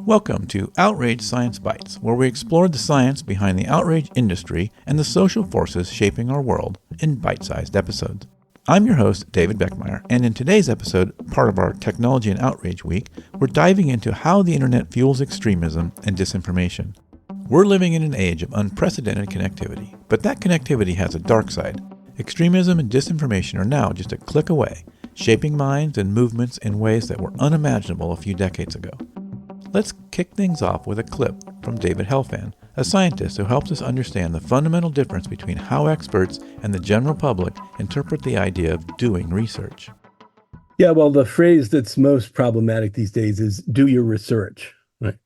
Welcome to Outrage Science Bites, where we explore the science behind the outrage industry and the social forces shaping our world in bite-sized episodes. I'm your host, David Beckmeyer, and in today's episode, part of our Technology and Outrage Week, we're diving into how the internet fuels extremism and disinformation. We're living in an age of unprecedented connectivity, but that connectivity has a dark side. Extremism and disinformation are now just a click away, shaping minds and movements in ways that were unimaginable a few decades ago. Let's kick things off with a clip from David Helfand, a scientist who helps us understand the fundamental difference between how experts and the general public interpret the idea of doing research. Yeah, well, the phrase that's most problematic these days is do your research, right?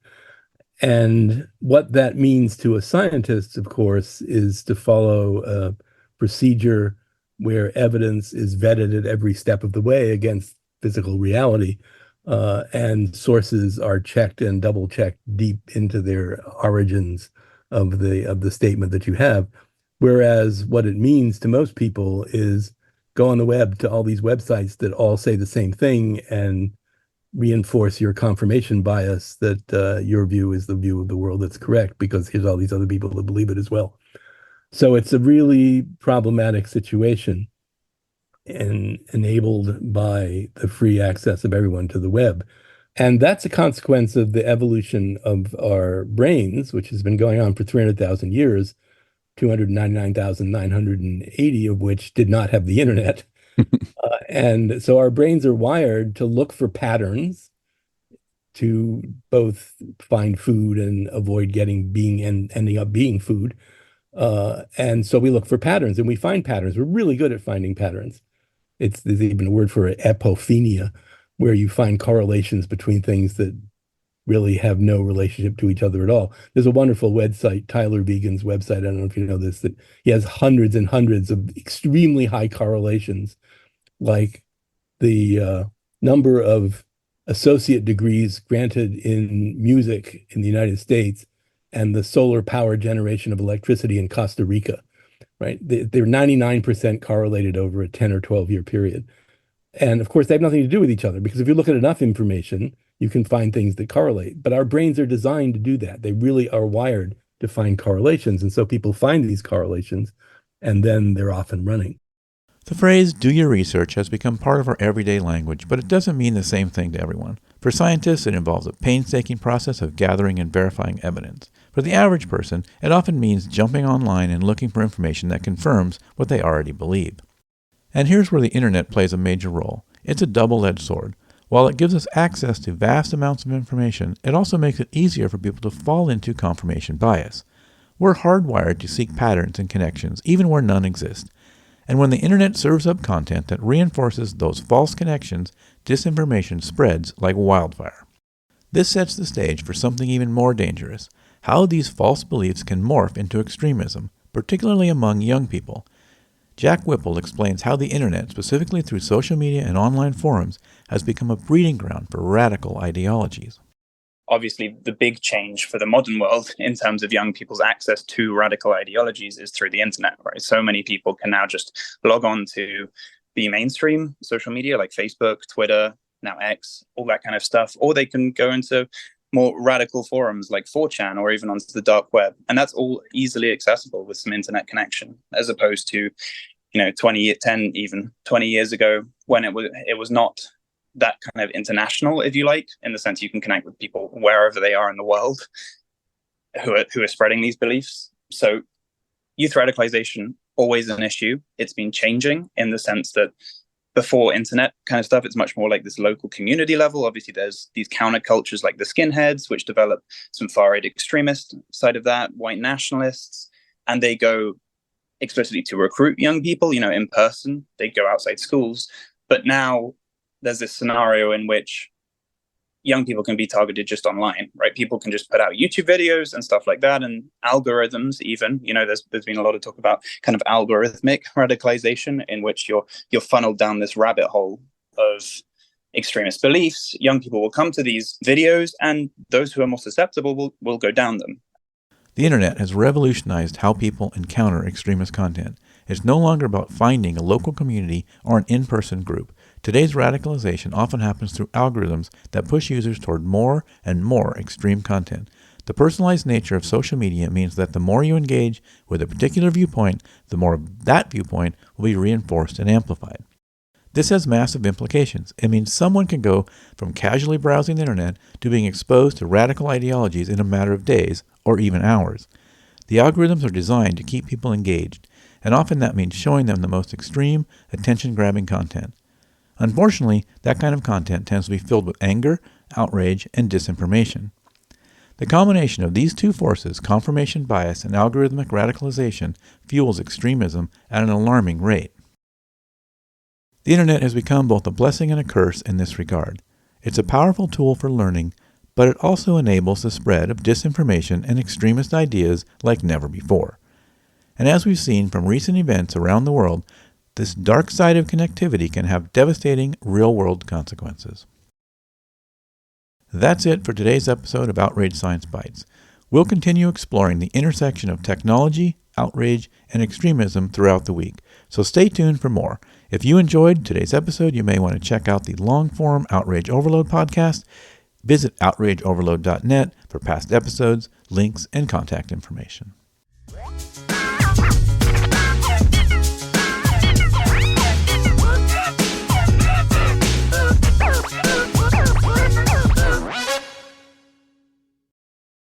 And what that means to a scientist, of course, is to follow a procedure where evidence is vetted at every step of the way against physical reality. And sources are checked and double checked deep into their origins of the statement that you have. Whereas what it means to most people is go on the web to all these websites that all say the same thing and reinforce your confirmation bias that your view is the view of the world that's correct because here's all these other people that believe it as well. So it's a really problematic situation, and enabled by the free access of everyone to the web. And that's a consequence of the evolution of our brains, which has been going on for 300,000 years, 299,980 of which did not have the internet. And so our brains are wired to look for patterns, to both find food and avoid ending up being food. And so we look for patterns and we find patterns. We're really good at finding patterns. There's even a word for it, apophenia, where you find correlations between things that really have no relationship to each other at all. There's a wonderful website, Tyler Vegan's website, I don't know if you know this, that he has hundreds and hundreds of extremely high correlations, like the number of associate degrees granted in music in the United States and the solar power generation of electricity in Costa Rica. Right? They're 99% correlated over a 10 or 12-year period. And of course, they have nothing to do with each other because if you look at enough information, you can find things that correlate. But our brains are designed to do that. They really are wired to find correlations. And so people find these correlations and then they're off and running. The phrase, do your research, has become part of our everyday language, but it doesn't mean the same thing to everyone. For scientists, it involves a painstaking process of gathering and verifying evidence. For the average person, it often means jumping online and looking for information that confirms what they already believe. And here's where the internet plays a major role. It's a double-edged sword. While it gives us access to vast amounts of information, it also makes it easier for people to fall into confirmation bias. We're hardwired to seek patterns and connections, even where none exist. And when the internet serves up content that reinforces those false connections, disinformation spreads like wildfire. This sets the stage for something even more dangerous: how these false beliefs can morph into extremism, particularly among young people. Jack Whipple explains how the internet, specifically through social media and online forums, has become a breeding ground for radical ideologies. Obviously, the big change for the modern world in terms of young people's access to radical ideologies is through the internet, right? So many people can now just log on to the mainstream social media like Facebook, Twitter, now X, all that kind of stuff, or they can go into more radical forums like 4chan or even onto the dark web. And that's all easily accessible with some internet connection, as opposed to, 20 years ago when it was not that kind of international, if you like, in the sense you can connect with people wherever they are in the world who are spreading these beliefs. So youth radicalization, always an issue. It's been changing in the sense that before internet kind of stuff, it's much more like this local community level. Obviously, there's these countercultures like the skinheads, which develop some far-right extremist side of that, white nationalists, and they go explicitly to recruit young people, in person. They go outside schools. But now there's this scenario in which young people can be targeted just online, right? People can just put out YouTube videos and stuff like that, and algorithms even. There's been a lot of talk about kind of algorithmic radicalization, in which you're funneled down this rabbit hole of extremist beliefs. Young people will come to these videos, and those who are more susceptible will go down them. The internet has revolutionized how people encounter extremist content. It's no longer about finding a local community or an in-person group. Today's radicalization often happens through algorithms that push users toward more and more extreme content. The personalized nature of social media means that the more you engage with a particular viewpoint, the more that viewpoint will be reinforced and amplified. This has massive implications. It means someone can go from casually browsing the internet to being exposed to radical ideologies in a matter of days or even hours. The algorithms are designed to keep people engaged, and often that means showing them the most extreme, attention-grabbing content. Unfortunately, that kind of content tends to be filled with anger, outrage, and disinformation. The combination of these two forces, confirmation bias and algorithmic radicalization, fuels extremism at an alarming rate. The internet has become both a blessing and a curse in this regard. It's a powerful tool for learning, but it also enables the spread of disinformation and extremist ideas like never before. And as we've seen from recent events around the world, this dark side of connectivity can have devastating real-world consequences. That's it for today's episode of Outrage Science Bites. We'll continue exploring the intersection of technology, outrage, and extremism throughout the week, so stay tuned for more. If you enjoyed today's episode, you may want to check out the long-form Outrage Overload podcast. Visit outrageoverload.net for past episodes, links, and contact information.